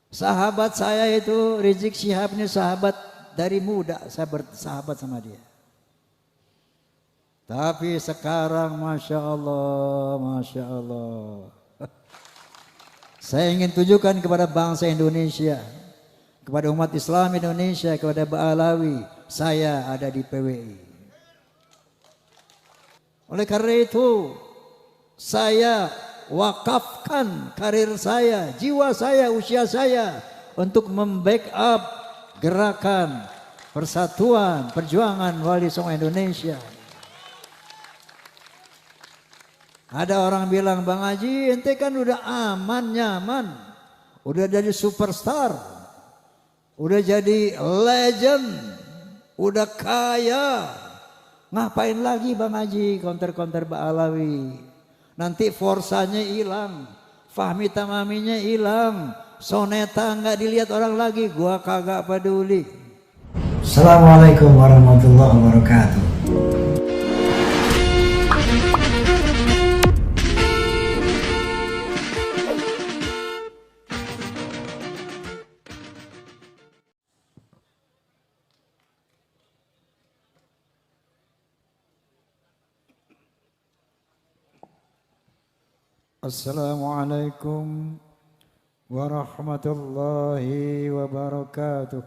Sahabat saya itu Rizik Syihab ini sahabat dari muda, saya bersahabat sama dia. Tapi sekarang Masya Allah, Masya Allah. Saya ingin tunjukkan kepada bangsa Indonesia, kepada umat Islam Indonesia, kepada Ba'alawi, saya ada di PWI. Oleh karena itu, saya wakafkan karir saya, jiwa saya, usia saya untuk membackup gerakan persatuan perjuangan Wali Songo Indonesia. Ada orang bilang, Bang Haji ente kan udah aman nyaman, udah jadi superstar, udah jadi legend, udah kaya, ngapain lagi Bang Haji konter-konter Ba'alawi? Nanti forsanya hilang, Fahmi Tamaminya hilang, Soneta nggak dilihat orang lagi, gua kagak peduli. Assalamualaikum warahmatullahi wabarakatuh. Assalamualaikum warahmatullahi wabarakatuh.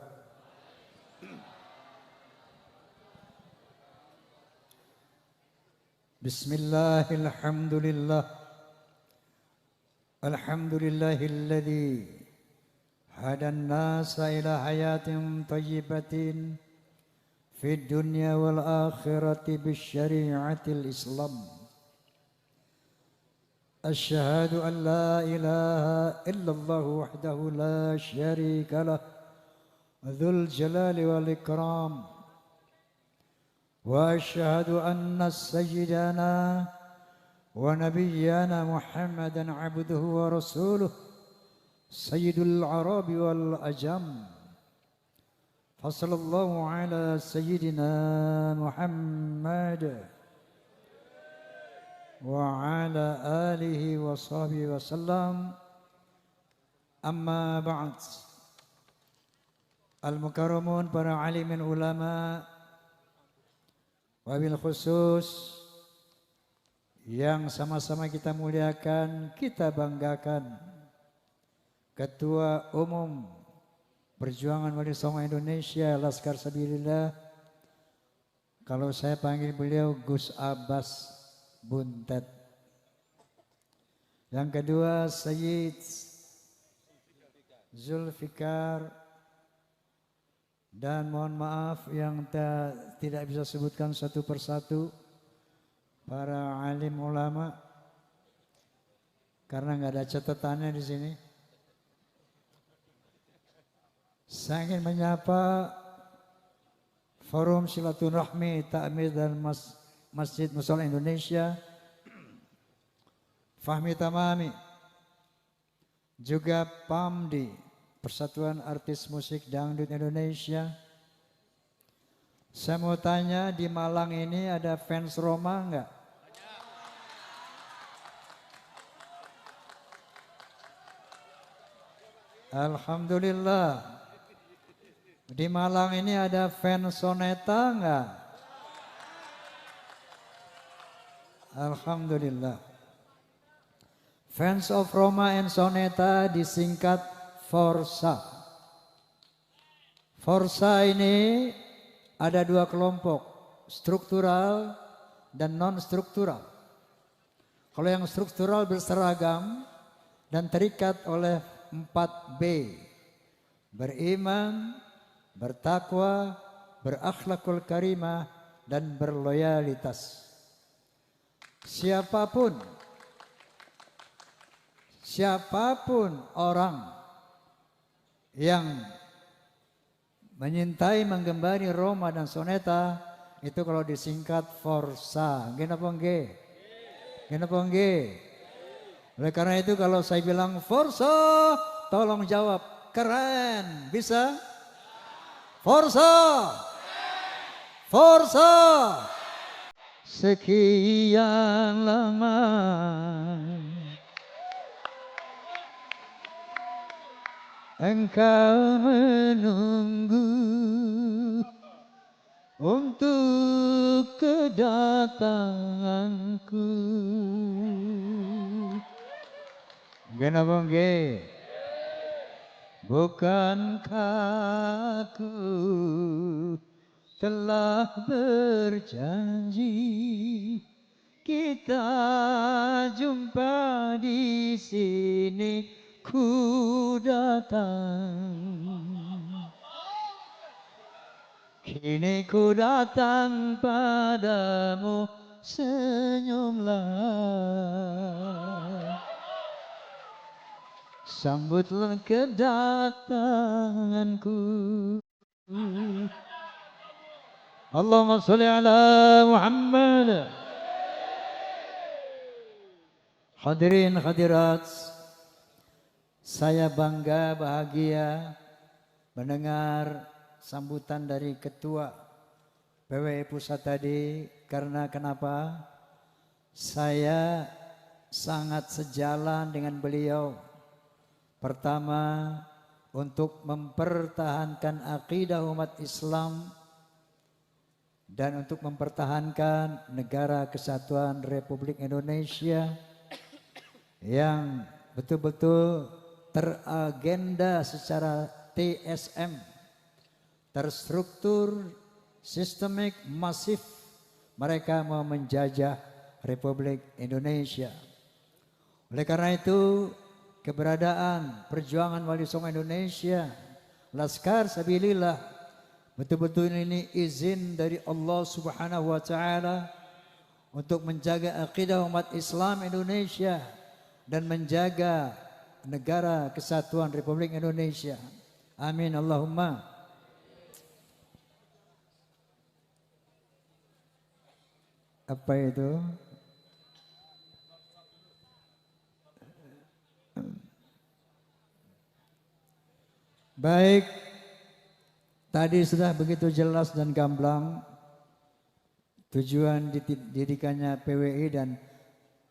Bismillahirrahmanirrahim. Alhamdulillahilladzi hadan nasa ila hayatin thayyibatin fid dunya wal akhirati bisyari'atil Islam. Asyhadu an la ilaha illallah wahdahu la syarika lah dzul jalali wal ikram. Wa asyhadu anna sayyidana wa nabiyyana Muhammadan abduhu wa rasuluh sayyidul arabi wal ajam. Fasallallahu ala sayyidina Muhammad wa ala alihi wa sahbihi wa sallam. Amma ba'd. Al-mukarramun para alimin ulama, wabil khusus yang sama-sama kita muliakan, kita banggakan, Ketua Umum Perjuangan Wali Songo Indonesia Laskar Sabilillah, kalau saya panggil beliau Gus Abbas Buntet. Yang kedua Sayyid Zulfikar, dan mohon maaf yang tidak bisa sebutkan satu persatu para alim ulama karena nggak ada catatannya di sini. Saya ingin menyapa Forum Silaturahmi Ta'mir dan Masjid Mushola Indonesia, Fahmi Tamami, juga PAMDI, Persatuan Artis Musik Dangdut Indonesia. Saya mau tanya, di Malang ini ada fans Roma enggak? Alhamdulillah. Di Malang ini ada fans Soneta enggak? Alhamdulillah. Fans of Roma and Soneta disingkat Forsa. Forsa ini ada dua kelompok, struktural dan non-struktural. Kalau yang struktural berseragam dan terikat oleh 4B. Beriman, bertakwa, berakhlakul karimah, dan berloyalitas. Siapapun orang yang menyintai, menggembari Roma dan Soneta, itu kalau disingkat Forsa. Kenapa enggak? Kenapa enggak? Oleh karena itu kalau saya bilang Forsa, tolong jawab keren. Bisa? Forsa! Forsa! Sekian lama engkau menunggu untuk kedatanganku. Kenapa nggih? Bukankah aku telah berjanji kita jumpa di sini, ku datang. Kini ku datang padamu, senyumlah. Sambutlah kedatanganku. Allahumma sholli ala Muhammad. Hadirin hadirat, saya bangga bahagia mendengar sambutan dari Ketua PWI Pusat tadi. Karena kenapa? Saya sangat sejalan dengan beliau. Pertama, untuk mempertahankan akidah umat Islam dan untuk mempertahankan negara kesatuan Republik Indonesia yang betul-betul teragenda secara TSM, terstruktur, sistemik, masif. Mereka mau menjajah Republik Indonesia. Oleh karena itu, keberadaan perjuangan Wali Songo Indonesia, Laskar Sabilillah, betul-betul ini izin dari Allah Subhanahu wa Ta'ala untuk menjaga akidah umat Islam Indonesia dan menjaga negara kesatuan Republik Indonesia. Amin Allahumma. Apa itu? Baik, tadi sudah begitu jelas dan gamblang tujuan didikannya PWI, dan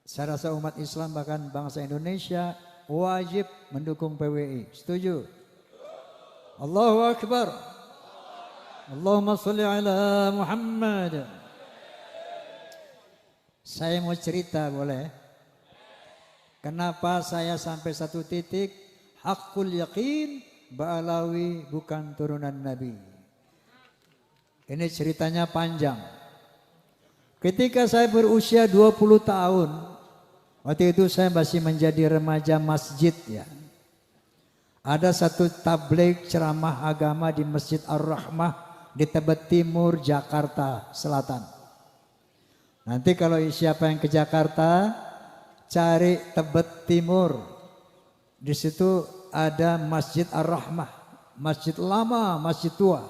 saya rasa umat Islam bahkan bangsa Indonesia wajib mendukung PWI. Setuju? Allahu Akbar. Allahumma sholli ala Muhammad. Saya mau cerita, boleh? Kenapa saya sampai satu titik hakul yakin Ba'alawi bukan turunan Nabi. Ini ceritanya panjang. Ketika saya berusia 20 tahun, waktu itu saya masih menjadi remaja masjid ya. Ada satu tabligh ceramah agama di Masjid Ar-Rahmah di Tebet Timur, Jakarta Selatan. Nanti kalau siapa yang ke Jakarta, cari Tebet Timur. Di situ ada Masjid Ar-Rahmah, masjid lama, masjid tua.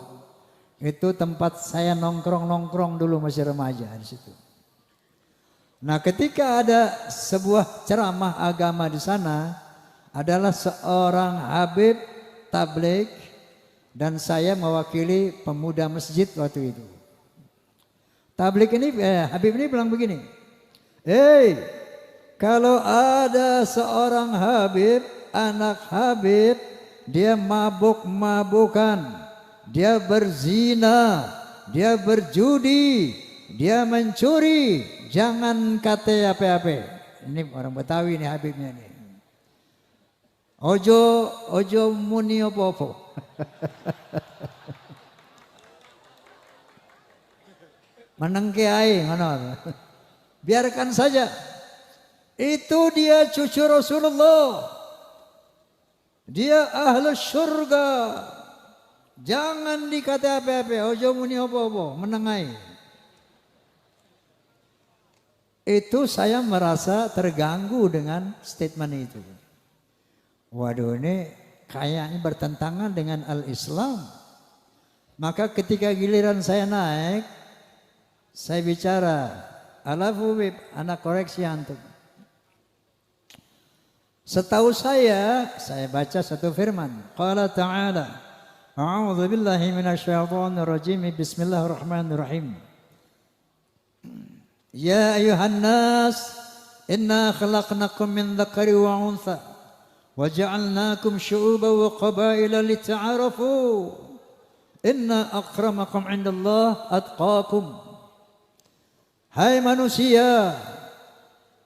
Itu tempat saya nongkrong dulu masih remaja di situ. Nah, ketika ada sebuah ceramah agama di sana, adalah seorang habib tabligh dan saya mewakili pemuda masjid waktu itu. Tabligh ini, habib ini bilang begini, kalau ada seorang habib, anak habib, dia mabuk-mabukan, dia berzina, dia berjudi, dia mencuri, jangan kata apa-apa. Ini orang Betawi nih habibnya nih. Ojo muni apa-apa. Menengke ae ngono. Biarkan saja. Itu dia cucu Rasulullah. Dia ahli surga. Jangan dikata apa-apa. Ojo muni apa-apa. Menengai. Itu saya merasa terganggu dengan statement itu. Waduh, ini kayaknya bertentangan dengan al-Islam. Maka ketika giliran saya naik, saya bicara, Alafubib, anak koreksi antum. Setahu saya baca satu firman. Qala ta'ala, a'udzu billahi minasyaitonir rajim, bismillahirrahmanirrahim. Ya ayuhan nas, inna khalaqnakum min dzakari wa untha, وجعلناكم شعوبا وقبائل لتعارفوا إن أكرمكم عند الله أتقاكم. Hai manusia,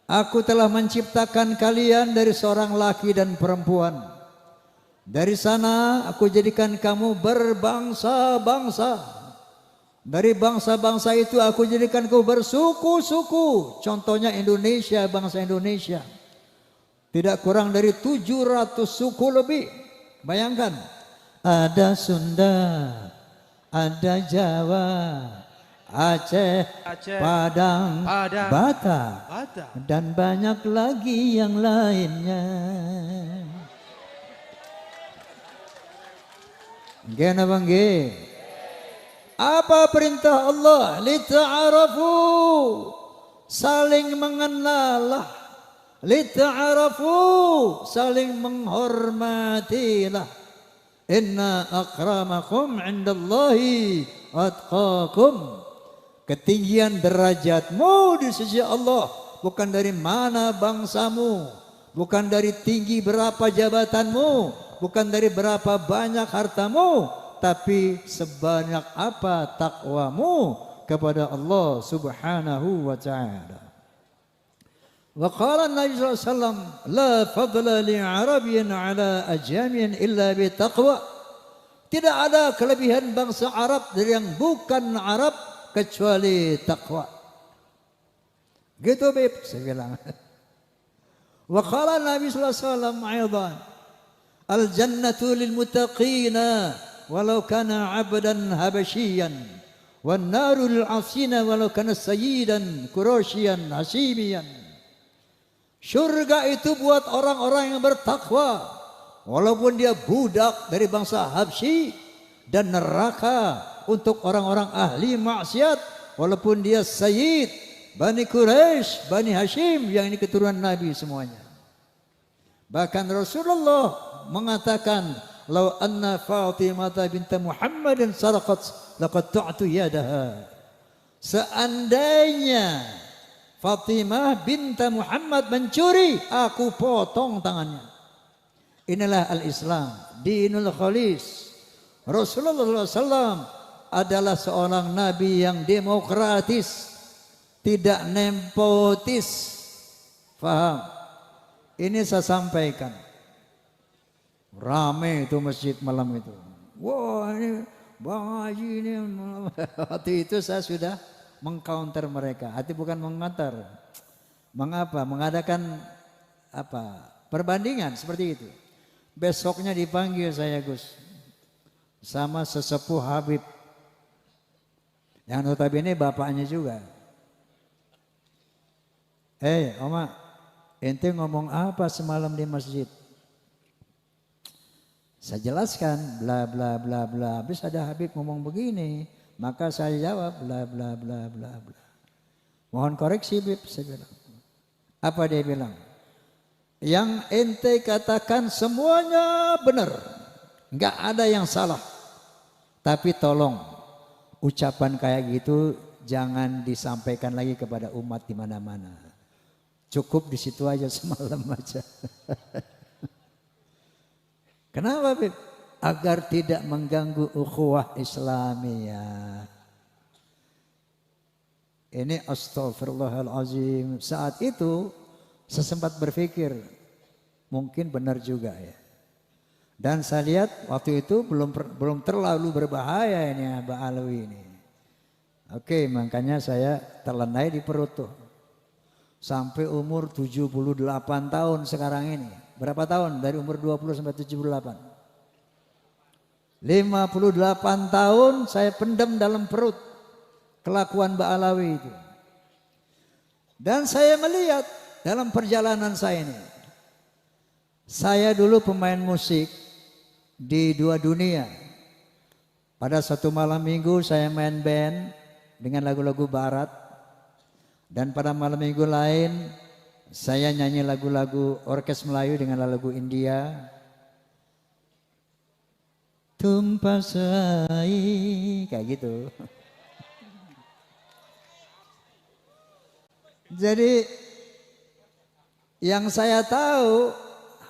aku telah menciptakan kalian dari seorang laki dan perempuan. Dari sana aku jadikan kamu berbangsa-bangsa. Dari bangsa-bangsa itu aku jadikan kamu bersuku-suku. Contohnya Indonesia, bangsa Indonesia. Tidak kurang dari 700 suku lebih. Bayangkan, ada Sunda, ada Jawa, Aceh, Padang, Batak, dan banyak lagi yang lainnya. Gana bangge. Apa perintah Allah? Lita'arafu, saling mengenallah. Lita'arafu, saling menghormatilah. Inna akramakum indallahi atqakum. Ketinggian derajatmu di sisi Allah bukan dari mana bangsamu, bukan dari tinggi berapa jabatanmu, bukan dari berapa banyak hartamu, tapi sebanyak apa takwamu kepada Allah Subhanahu wa taala. Wa qala Nabi sallallahu alaihi wasallam, la fadla li 'arabiyyin 'ala ajamiyyin illa bi taqwa. Tidak ada kelebihan bangsa Arab dari yang bukan Arab kecuali takwa. Gitu Beb, saya bilang. Wa qala Nabi sallallahu alaihi wasallam aidan, al jannatu lil muttaqina walau kana 'abdan habasyian wan naru lil 'asina walau kana sayyidan quraisyan hashimiyan. Surga itu buat orang-orang yang bertakwa walaupun dia budak dari bangsa Habsyi, dan neraka untuk orang-orang ahli maksiat walaupun dia sayyid Bani Quraisy, Bani Hashim, yang ini keturunan Nabi semuanya. Bahkan Rasulullah mengatakan, "Lau anna Fatimah binta Muhammadin saraqat laqatta'tu yadaha." Seandainya Fatimah binta Muhammad mencuri, aku potong tangannya. Inilah al-Islam, dinul khalis. Rasulullah SAW adalah seorang nabi yang demokratis, tidak nepotis. Faham? Ini saya sampaikan. Rame itu masjid malam itu. Wah, ini Bang Haji ini. Waktu itu saya sudah mengcounter mereka. Hati bukan mengantar. Mengapa? Mengadakan apa? Perbandingan seperti itu. Besoknya dipanggil saya, Gus, sama sesepuh Habib, yang notabene bapaknya juga. Oma, ente ngomong apa semalam di masjid? Saya jelaskan, bla bla bla bla. Habis ada Habib ngomong begini, maka saya jawab bla bla bla bla bla. Mohon koreksi, Habib, saya bilang. Apa dia bilang? Yang ente katakan semuanya benar, nggak ada yang salah. Tapi tolong, ucapan kayak gitu jangan disampaikan lagi kepada umat di mana-mana. Cukup di situ aja semalam aja. Kenapa, Beb? Agar tidak mengganggu ukhuwah Islamiyah. Ini astagfirullahalazim. Saat itu saya sempat berpikir, mungkin benar juga ya. Dan saya lihat waktu itu belum terlalu berbahaya ini Mbak Alwi ini. Oke, makanya saya terlenai di perut tuh. Sampai umur 78 tahun sekarang ini. Berapa tahun? Dari umur 20 sampai 78. 58 tahun saya pendam dalam perut kelakuan Mbak Alawi itu. Dan saya melihat dalam perjalanan saya ini, saya dulu pemain musik di dua dunia. Pada satu malam minggu saya main band dengan lagu-lagu barat, dan pada malam minggu lain saya nyanyi lagu-lagu orkes Melayu dengan lagu India. Tumpasai, kayak gitu. Jadi yang saya tahu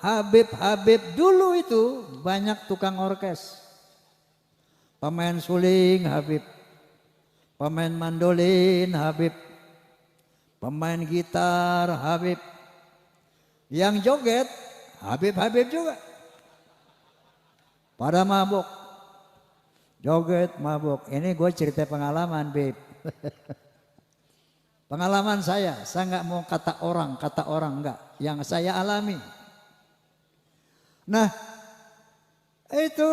Habib dulu itu banyak tukang orkes. Pemain suling Habib, pemain mandolin Habib, pemain gitar Habib, yang joget Habib juga. Pada mabuk, joget mabuk. Ini gue cerita pengalaman, Beb. Pengalaman saya nggak mau kata orang enggak, yang saya alami. Nah, itu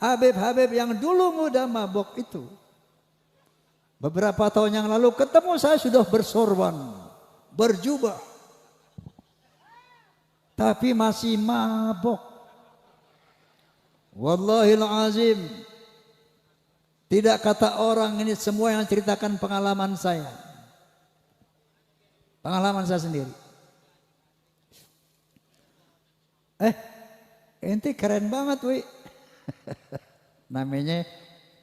Habib yang dulu muda mabuk itu, beberapa tahun yang lalu ketemu saya sudah bersorban, berjubah, tapi masih mabuk. Wallahil azim, tidak kata orang, ini semua yang ceritakan pengalaman saya. Pengalaman saya sendiri. Ente keren banget, Wi. Namanya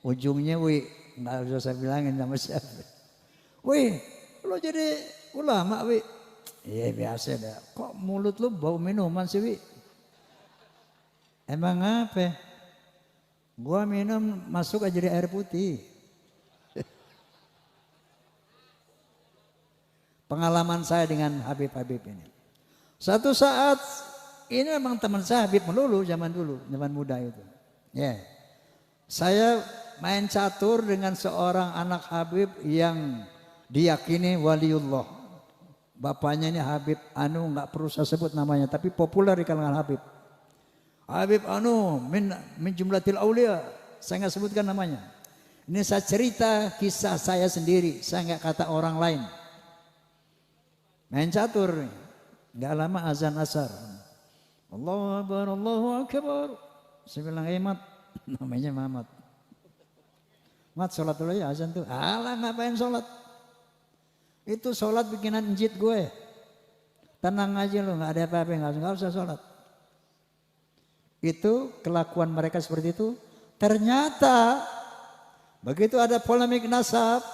ujungnya Wi, nggak usah saya bilangin nama siapa. Wi, lo jadi ulama, Wi. Iya biasa dah. Kok mulut lo bau minuman sih, Wi? Emang apa? Gua minum masuk aja di air putih. Pengalaman saya dengan Habib ini. Satu saat, ini memang teman saya Habib melulu zaman dulu, zaman muda itu. Ya, saya main catur dengan seorang anak Habib yang diyakini waliullah. Bapaknya ini Habib Anu, nggak perlu saya sebut namanya, tapi populer di kalangan Habib. Habib Anu min jumlatil aulia, saya nggak sebutkan namanya. Ini saya cerita kisah saya sendiri, saya nggak kata orang lain. Main catur, nggak lama azan asar. Allahu Akbar, Allahu Akbar. Saya bilang, Mat, namanya Mamat. Mat, sholat dulu ya azan tuh. Alah, ngapain sholat? Itu sholat bikinan njit gue. Tenang aja lo, nggak ada apa-apa, nggak usah sholat. Itu kelakuan mereka seperti itu. Ternyata begitu ada polemik nasab,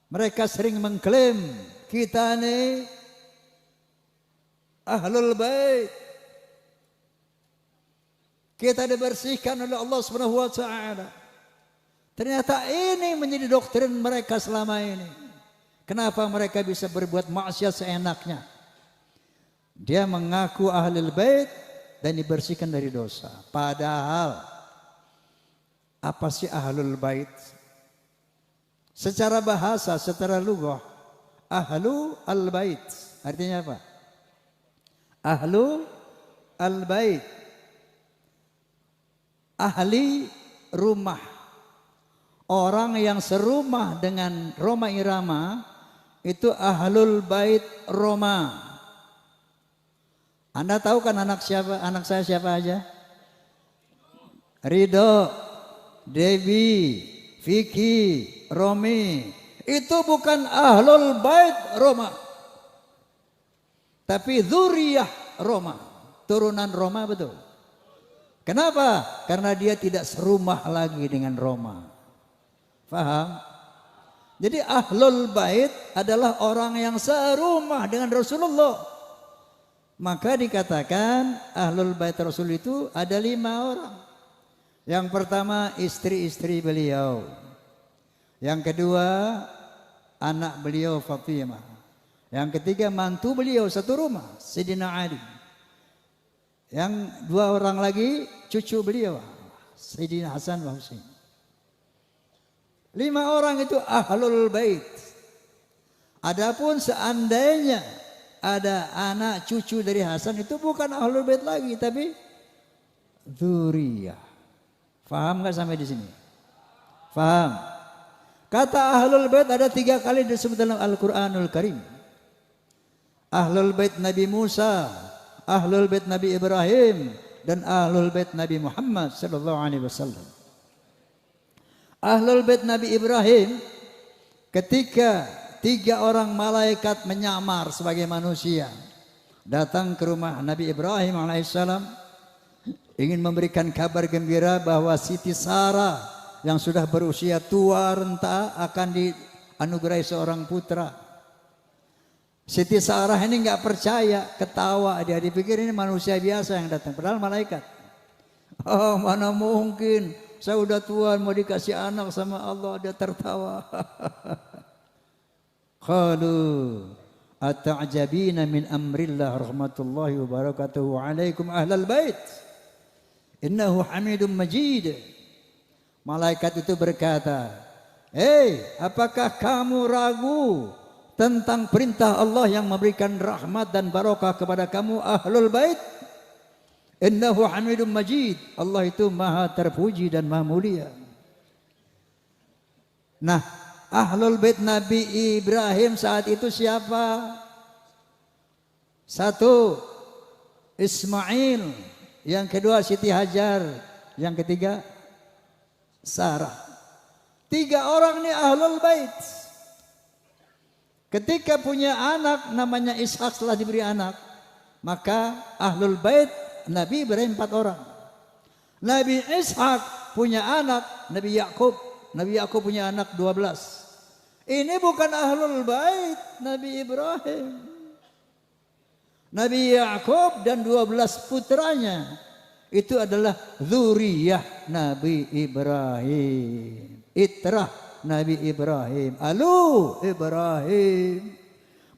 mereka sering mengklaim kita nih ahlul bait, kita dibersihkan oleh Allah Subhanahu wa taala. Ternyata ini menjadi doktrin mereka selama ini. Kenapa mereka bisa berbuat maksiat seenaknya? Dia mengaku ahlul bait dan dibersihkan dari dosa. Padahal apa sih ahlul bait? Secara bahasa, secara lughah, ahlu al-bait artinya apa? Ahlu al-bait, ahli rumah, orang yang serumah dengan Roma Irama itu ahlul bait Roma. Anda tahu kan anak siapa? Anak saya siapa aja? Ridho, Devi, Vicky, Romi. Itu bukan ahlul bait Roma, tapi dzurriyyah Roma, turunan Roma, betul. Kenapa? Karena dia tidak serumah lagi dengan Roma. Faham? Jadi ahlul bait adalah orang yang serumah dengan Rasulullah. Maka dikatakan ahlul bait Rasul itu ada 5 orang. Yang pertama istri-istri beliau. Yang kedua anak beliau Fatimah. Yang ketiga mantu beliau satu rumah, Sayyidina Ali. Yang 2 orang lagi cucu beliau, Sayyidina Hasan wa Husain. 5 orang itu ahlul bait. Adapun seandainya ada anak cucu dari Hasan, itu bukan ahlul bait lagi, tapi dzurriyyah. Faham nggak sampai di sini? Faham? Kata ahlul bait ada 3 kali disebut dalam Al-Quranul Karim. Ahlul bait Nabi Musa, ahlul bait Nabi Ibrahim, dan ahlul bait Nabi Muhammad sallallahu alaihi wasallam. Ahlul bait Nabi Ibrahim ketika 3 orang malaikat menyamar sebagai manusia datang ke rumah Nabi Ibrahim alaihissalam, ingin memberikan kabar gembira bahwa Siti Sarah yang sudah berusia tua renta akan dianugerahi seorang putra. Siti Sarah ini nggak percaya, ketawa dia, dipikir ini manusia biasa yang datang, padahal malaikat. Oh, mana mungkin, saya udah tua mau dikasih anak sama Allah, dia tertawa. Qalu ata'jabina min amrillah rahmatullahi wa barakatuhu alaikum ahlal bait innahu hamidum majid. Malaikat itu berkata, "Hei, apakah kamu ragu tentang perintah Allah yang memberikan rahmat dan barokah kepada kamu ahlul bait? Innahu hamidum majid." Allah itu maha terpuji dan maha mulia. Nah, ahlul bait Nabi Ibrahim saat itu siapa? Satu, Ismail. Yang kedua, Siti Hajar. Yang ketiga, Sarah. 3 orang ini ahlul bait. Ketika punya anak namanya Ishak, setelah diberi anak, maka ahlul bait Nabi Ibrahim 4 orang. Nabi Ishak punya anak Nabi Yakub. Nabi Yakub punya anak 12. Ini bukan ahlul bait Nabi Ibrahim. Nabi Yakub dan 12 putranya itu adalah zuriyah Nabi Ibrahim. Itrah Nabi Ibrahim, alu Ibrahim,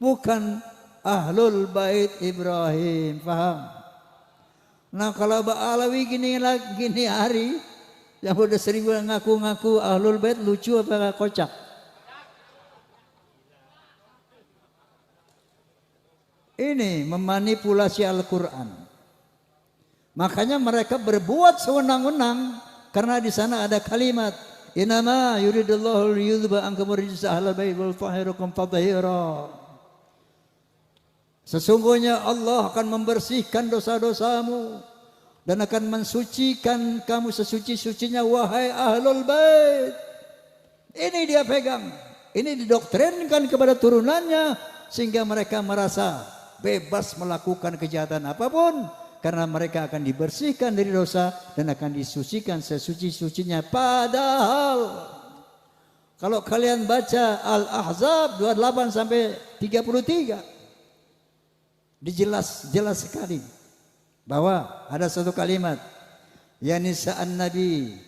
bukan ahlul bait Ibrahim, paham? Nah, kalau Ba'alawi gini hari, yang udah sering ngaku-ngaku ahlul bait, lucu apa kocak? Ini memanipulasi Al-Quran. Makanya mereka berbuat sewenang-wenang karena di sana ada kalimat Inama yuridullahu liyudhba ankum rijsa ahlal bait wal tahhirakum tathira. Sesungguhnya Allah akan membersihkan dosa-dosamu dan akan mensucikan kamu sesuci-sucinya wahai ahlul bait. Ini dia pegang. Ini didoktrinkan kepada turunannya sehingga mereka merasa bebas melakukan kejahatan apapun karena mereka akan dibersihkan dari dosa dan akan disucikan sesuci-sucinya. Padahal kalau kalian baca Al-Ahzab 28 sampai 33 jelas sekali bahwa ada satu kalimat ya nisa'an nabi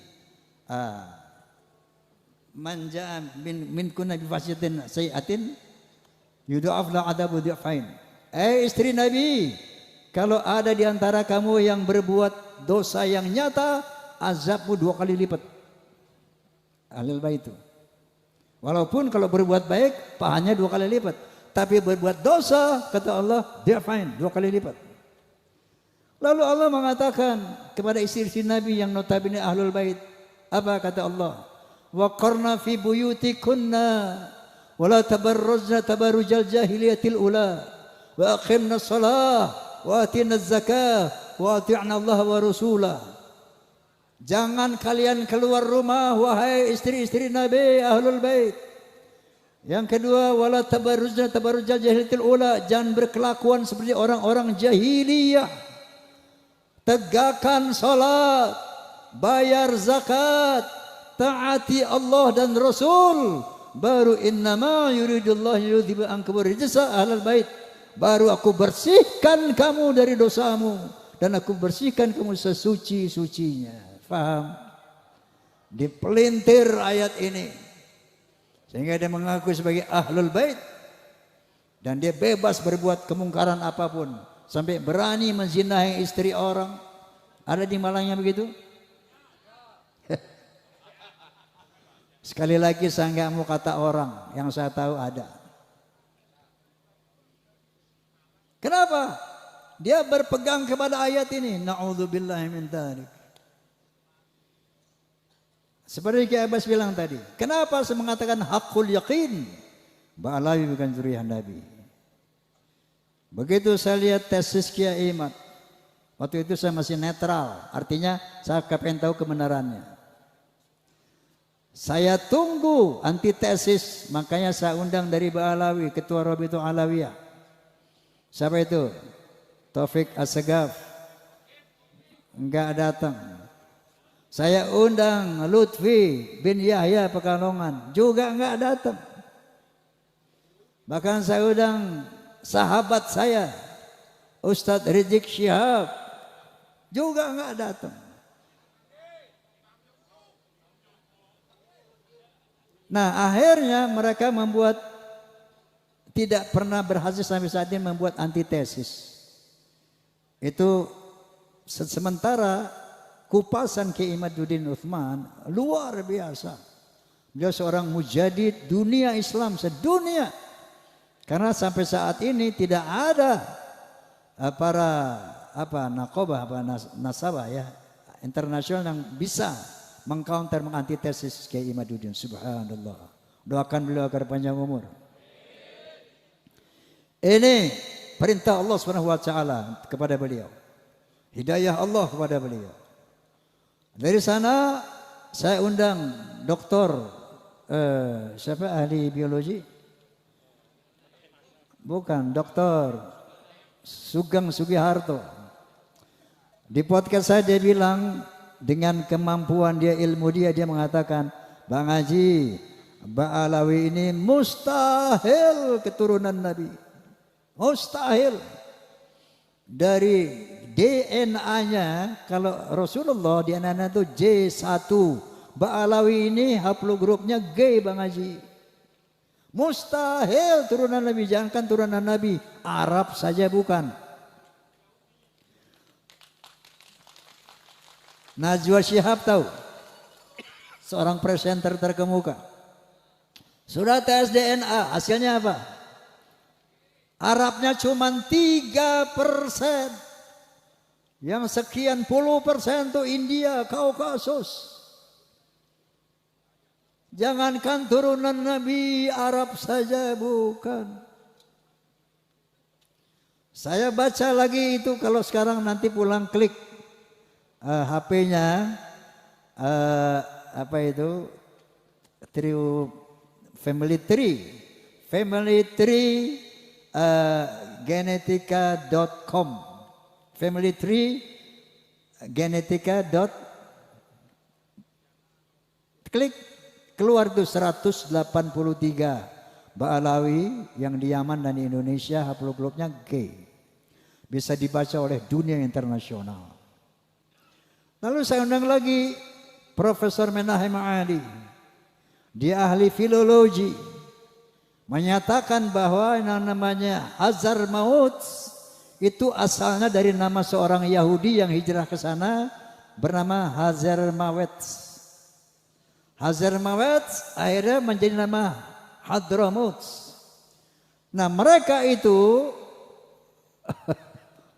man ja'a min kunna bi fasyatin sayi'atin yudha'af la adabu dhi'fain. Istri Nabi, kalau ada di antara kamu yang berbuat dosa yang nyata, azabmu 2 kali lipat. Ahlul bait itu. Walaupun kalau berbuat baik, pahanya 2 kali lipat. Tapi berbuat dosa, kata Allah, dia fine, 2 kali lipat. Lalu Allah mengatakan kepada istri-istri Nabi yang notabene ahlul bait, apa kata Allah? Wa qarna fi buyutikunna wa la tabarrujna tabarrujal jahiliyatil ula wa aqimna shalah wa atina zakah wa ati'na Allah wa rasulah. Jangan kalian keluar rumah wahai istri-istri Nabi ahlul bait. Yang kedua, wala tabarrujna tabarrujal jahiliyatil ula, jangan berkelakuan seperti orang-orang jahiliyah. Tegakkan salat, bayar zakat, taati Allah dan Rasul. Baru innama yuridullahu yudhiba ankum rijsa ahlal bait. Baru aku bersihkan kamu dari dosamu dan aku bersihkan kamu sesuci-sucinya. Faham? Dipelintir ayat ini sehingga dia mengaku sebagai ahlul bait dan dia bebas berbuat kemungkaran apapun sampai berani menzinahi istri orang. Ada di Malangnya begitu? Sekali lagi saya nggak mau kata orang, yang saya tahu ada. Kenapa? Dia berpegang kepada ayat ini. Na'udzubillahi min dzalik. Seperti Ki Abbas bilang tadi. Kenapa saya mengatakan hakul yakin? Ba'alawi bukan zuriyah Nabi. Begitu saya lihat tesis Kiai Imad. Waktu itu saya masih netral. Artinya saya kepengen tahu kebenarannya. Saya tunggu antitesis. Makanya saya undang dari Ba'alawi, Ketua Rabitul Alawiyah. Siapa itu? Taufik Assegaf. Enggak datang. Saya undang Lutfi bin Yahya Pekalongan. Juga enggak datang. Bahkan saya undang sahabat saya Ustadz Rizik Syihab juga nggak datang. Nah akhirnya mereka membuat, tidak pernah berhasil sampai saat ini membuat antitesis. Itu sementara kupasan Kiai Imaduddin Utsman luar biasa. Beliau seorang mujadid dunia Islam sedunia. Karena sampai saat ini tidak ada para nakobah, nasabah ya internasional yang bisa mengcounter, mengantitesis Kiai Imaduddin. Subhanallah. Doakan beliau agar panjang umur. Ini perintah Allah Subhanahu wa taala kepada beliau. Hidayah Allah kepada beliau. Dari sana saya undang doktor siapa ahli biologi? Bukan, Doktor Sugeng Sugiharto. Di podcast saya dia bilang, dengan kemampuan dia, ilmu dia mengatakan, Bang Haji, Ba'alawi ini mustahil keturunan Nabi. Mustahil. Dari DNA-nya, kalau Rasulullah DNA-nya itu J1, Ba'alawi ini haplogrupnya G, Bang Haji. Mustahil turunan Nabi, jangankan turunan Nabi, Arab saja bukan. Najwa Shihab tahu, seorang presenter terkemuka. Sudah tes DNA, hasilnya apa? Arabnya cuma 3%. Yang sekian puluh persen itu India, Kaukasus. Jangankan turunan Nabi, Arab saja bukan. Saya baca lagi itu, kalau sekarang nanti pulang klik HP-nya apa itu Family Tree genetika.com Family Tree genetika. Klik, keluar tuh 183 Ba'alawi yang di Yaman dan di Indonesia haplogrupnya G. Bisa dibaca oleh dunia internasional. Lalu saya undang lagi Profesor Menahem Ali. Dia ahli filologi. Menyatakan bahwa yang namanya Hazar Maut itu asalnya dari nama seorang Yahudi yang hijrah ke sana bernama Hazar Mawet. Hazar Mawet akhirnya menjadi nama Hadramaut. Nah mereka itu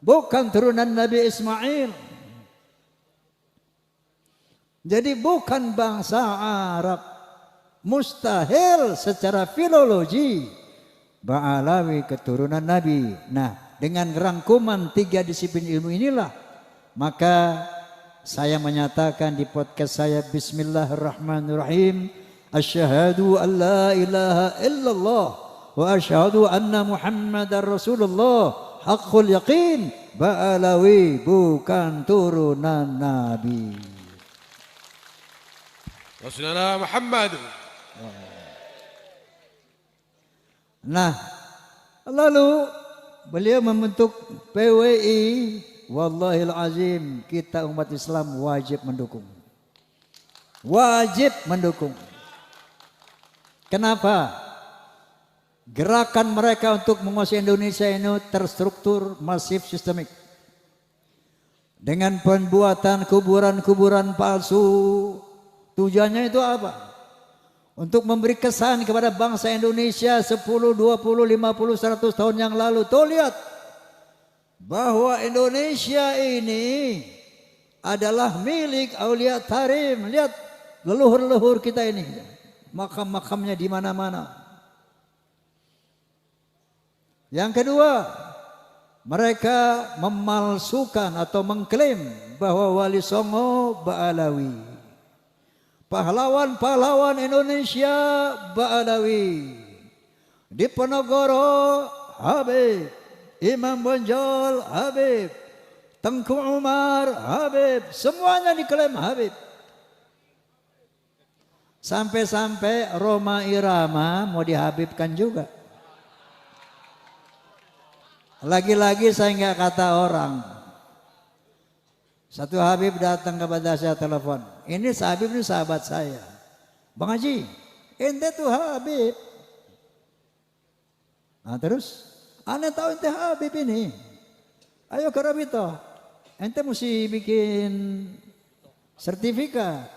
bukan turunan Nabi Ismail. Jadi bukan bangsa Arab. Mustahil secara filologi Ba'alawi keturunan Nabi. Nah dengan rangkuman 3 disiplin ilmu inilah, maka saya menyatakan di podcast saya, Bismillahirrahmanirrahim, asyhadu an la ilaha illallah wa asyhadu anna Muhammadar Rasulullah haqqul yaqin. Ba'alawi bukan turunan Nabi. Rasulullah Muhammad. Nah, lalu beliau membentuk PWI. Wallahil azim, kita umat Islam wajib mendukung. Wajib mendukung. Kenapa? Gerakan mereka untuk menguasai Indonesia ini terstruktur, masif, sistemik. Dengan pembuatan kuburan-kuburan palsu. Tujuannya itu apa? Untuk memberi kesan kepada bangsa Indonesia 10, 20, 50, 100 tahun yang lalu. Tuh lihat, bahwa Indonesia ini adalah milik Aulia Tarim. Lihat leluhur-leluhur kita ini, makam-makamnya di mana-mana. Yang kedua, mereka memalsukan atau mengklaim bahwa Wali Songo Ba'alawi. Pahlawan-pahlawan Indonesia Ba'alawi. Diponegoro Habib, Imam Bonjol Habib, Tengku Umar Habib, semuanya diklaim Habib. Sampai-sampai Roma Irama mau dihabibkan juga. Lagi-lagi saya nggak kata orang. Satu Habib datang kepada saya telepon. Ini Habib ini sahabat saya. Bang Haji, ente tuh Habib. Nah terus, aneh tahu ente Habib ini. Ayo ke Rabito. Ente mesti bikin sertifikat.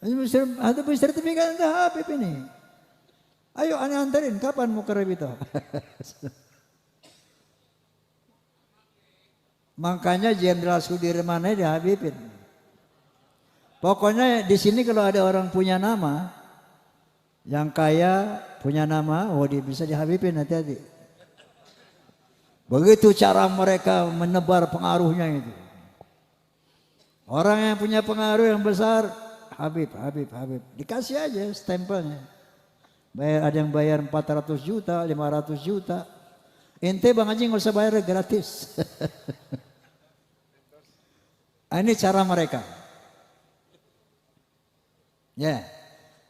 Ada sertifikat ente Habib ini. Ayo aneh anterin, kapan mau ke Rabito? Makanya Jenderal Sudirman aja dihabibin. Pokoknya di sini kalau ada orang punya nama, yang kaya punya nama, oh dia bisa dihabibin, hati-hati. Begitu cara mereka menebar pengaruhnya itu. Orang yang punya pengaruh yang besar, Habib. Dikasih aja stempelnya. Ada yang bayar 400 juta, 500 juta. Ente Bang Haji nggak usah bayar, gratis. Ini cara mereka. Ya.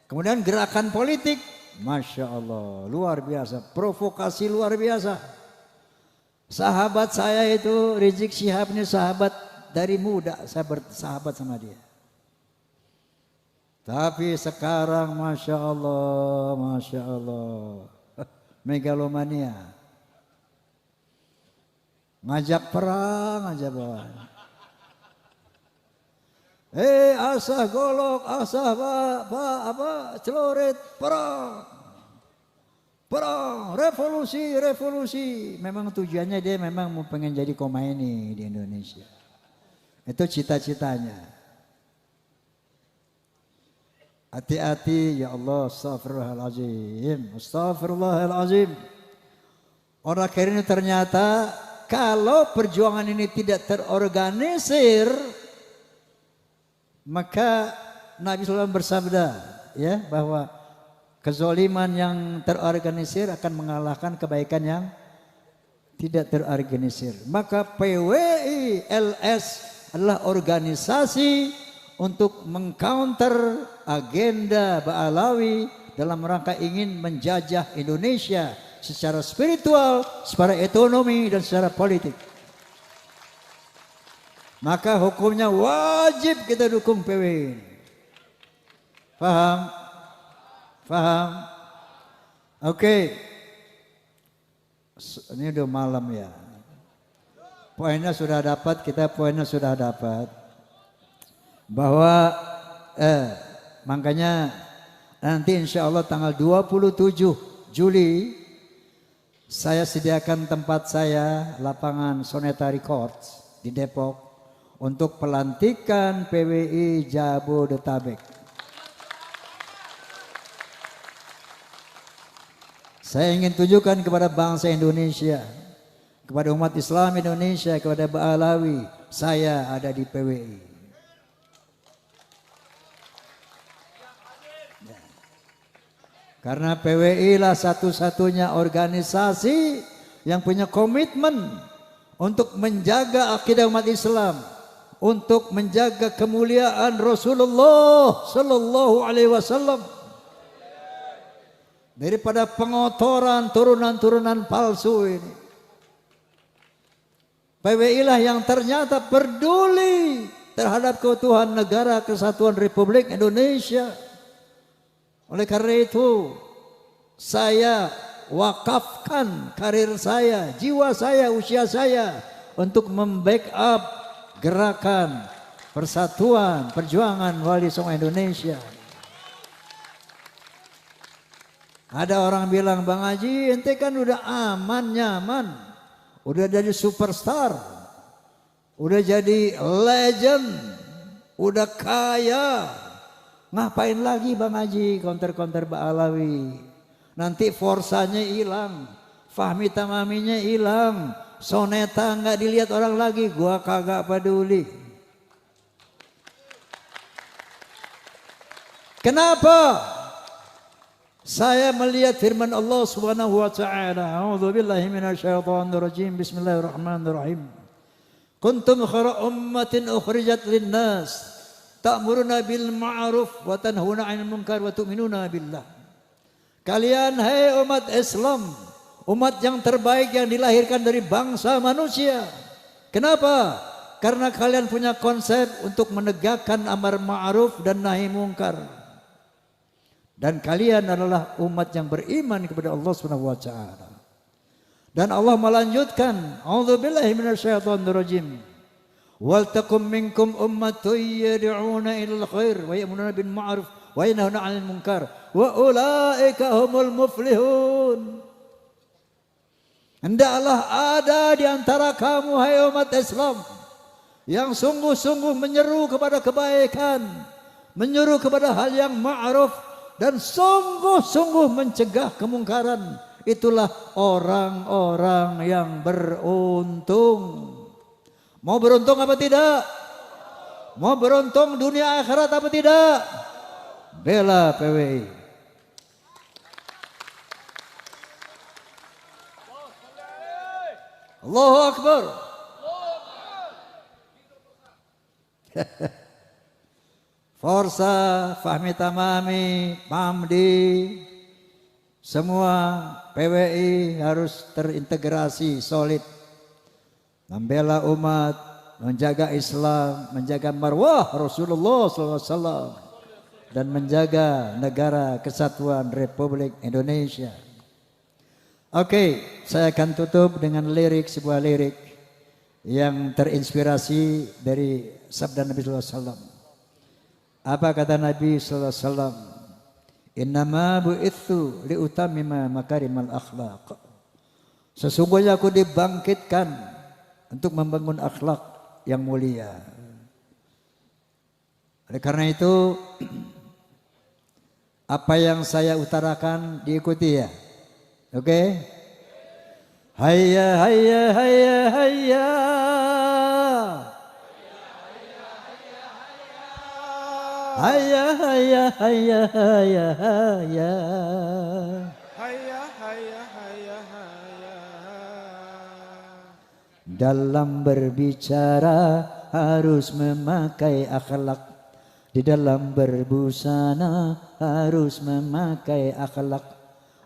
Kemudian gerakan politik, Masya Allah, luar biasa. Provokasi luar biasa. Sahabat saya itu, Rizik Syihab ini sahabat dari muda. Saya bersahabat sama dia. Tapi sekarang Masya Allah. Megalomania. Ngajak perang aja bawah. Asah golok, asah celurit, perang, revolusi. Memang tujuannya dia memang mau pengen jadi Khomeini di Indonesia. Itu cita-citanya. Hati-hati ya Allah, astagfirullahalazim. Orang akhir ini ternyata kalau perjuangan ini tidak terorganisir, maka Nabi SAW bersabda ya bahwa kezoliman yang terorganisir akan mengalahkan kebaikan yang tidak terorganisir. Maka PWI LS adalah organisasi untuk mengcounter agenda Ba'alawi dalam rangka ingin menjajah Indonesia secara spiritual, secara ekonomi dan secara politik. Maka hukumnya wajib kita dukung PWI. Paham? Oke. Ini udah malam ya. Poinnya sudah dapat, bahwa makanya nanti insya Allah tanggal 27 Juli saya sediakan tempat saya, lapangan Soneta Records di Depok, untuk pelantikan PWI Jabodetabek. Saya ingin tunjukkan kepada bangsa Indonesia, kepada umat Islam Indonesia, kepada Ba'alawi, saya ada di PWI. Karena PWI lah satu-satunya organisasi yang punya komitmen untuk menjaga akidah umat Islam, untuk menjaga kemuliaan Rasulullah Sallallahu Alaihi Wasallam daripada pengotoran turunan-turunan palsu ini. PWI lah yang ternyata peduli terhadap keutuhan negara kesatuan Republik Indonesia. Oleh karena itu saya wakafkan karir saya, jiwa saya, usia saya untuk membackup gerakan persatuan perjuangan Wali Songo Indonesia. Ada orang bilang, Bang Haji ente kan udah aman nyaman, udah jadi superstar, udah jadi legend, udah kaya, ngapain lagi Bang Haji counter-counter Ba'alawi? Nanti forsanya hilang, Fahmi Tamaminya hilang, Soneta nggak dilihat orang lagi, gua kagak peduli. Kenapa? Saya melihat firman Allah Subhanahu wa taala, A'udzubillahi minasyaitonirrajim. Bismillahirrahmanirrahim. Kuntum khairu ummatin ukhrijat lin-nas ta'muruna bil ma'ruf wa tanhauna 'anil munkar wa tu'minuna billah. Kalian hai umat Islam, umat yang terbaik yang dilahirkan dari bangsa manusia. Kenapa? Karena kalian punya konsep untuk menegakkan amar ma'ruf dan nahi mungkar. Dan kalian adalah umat yang beriman kepada Allah Subhanahu wa taala. Dan Allah melanjutkan, a'udzubillahi minasyaitonir rajim. Wal takum minkum ummatun yad'una ilal khair wa ya'muruna bil ma'ruf wa yanhauna 'anil munkar wa ulaika humul muflihun. Hendaklah ada di antara kamu hai umat Islam yang sungguh-sungguh menyeru kepada kebaikan, menyeru kepada hal yang ma'ruf dan sungguh-sungguh mencegah kemungkaran. Itulah orang-orang yang beruntung. Mau beruntung apa tidak? Mau beruntung dunia akhirat apa tidak? Bela PWI. Allahu Akbar. Forsa, Fahmi Tamami, Pamdi, semua PWI harus terintegrasi solid. Membela umat, menjaga Islam, menjaga marwah Rasulullah SAW, dan menjaga negara kesatuan Republik Indonesia. Oke, saya akan tutup dengan sebuah lirik yang terinspirasi dari sabda Nabi SAW. Apa kata Nabi SAW? Innama bu'ithu liutamima makarimal akhlaq. Sesungguhnya aku dibangkitkan untuk membangun akhlak yang mulia. Oleh karena itu, apa yang saya utarakan diikuti ya. Oke? Hayya hayya hayya hayya. Hayya hayya hayya hayya hayya. Hayya hayya hayya hayya. Dalam berbicara harus memakai akhlak. Di dalam berbusana harus memakai akhlak.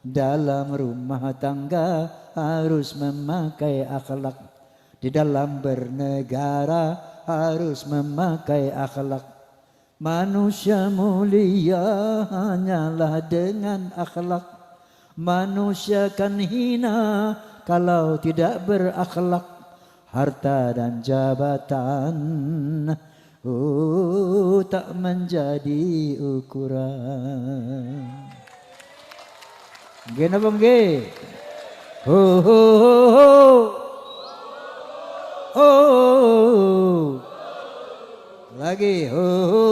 Dalam rumah tangga harus memakai akhlak. Di dalam bernegara harus memakai akhlak. Manusia mulia hanyalah dengan akhlak. Manusia kan hina kalau tidak berakhlak. Harta dan jabatan tak menjadi ukuran. Gini bang ge. Ho ho ho ho. Oh. Lagi ho ho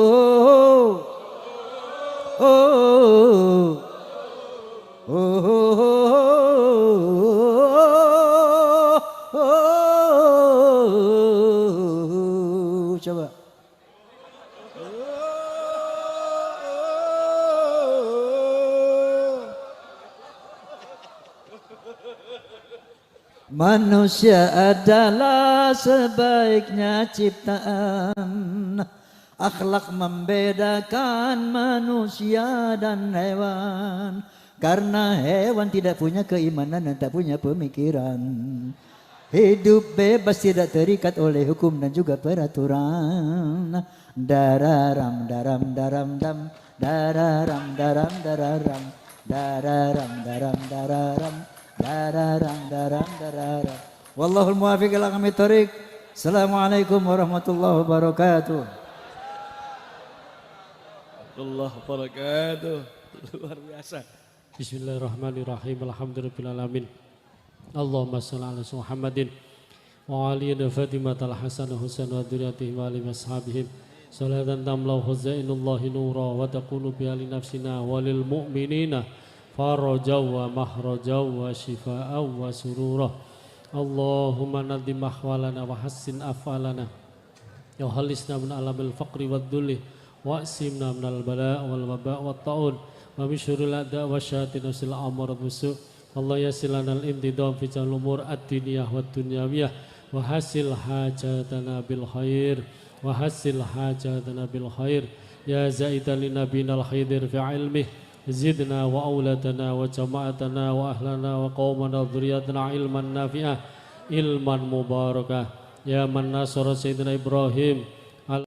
ho. Oh. Oh. Coba. Manusia adalah sebaiknya ciptaan. Akhlak membedakan manusia dan hewan. Karena hewan tidak punya keimanan dan tak punya pemikiran. Hidup bebas tidak terikat oleh hukum dan juga peraturan. Dararam daram daram dam, dararam daram dararam, dararam daram dararam, dararam daram dararam. Wallahul muwaffiq ila aqwamit thoriq. Assalamualaikum warahmatullahi wabarakatuh. Allah wabarakatuh. Luar biasa. Bismillahirrahmanirrahim. Alhamdulillahirrahmanirrahim. Allahumma salli ala Muhammadin wa ali Fatimah al-Hasan Husain wa dzurriyyatihim wa ali ashabihim salatan tamlau khazainullahi nura wa taqulu bi ali nafsina walil mu'minina farajaw wa mahrajaw wa shifaa'aw wa surura. Allahumma nadhim ahwalana wa hassin af'alana ya khalisna min alamil faqri wad dhulli wa asimna min al bala' wal waba' wat ta'un wa min syurril a'da' wa syayatin nasil amar musu'. Allah yasilana al-imtidam fi umur ad-diniyah wa dunyawiyah wa hasil hajatana bil khair wa hasil hajatana bil khair ya zaidan li nabiyina al-khaidir fi ilmih زدنا وأولادنا وجماعتنا وأهلنا وقومنا وذرياتنا علما نافعا علما مباركا يا من نصر سيدنا إبراهيم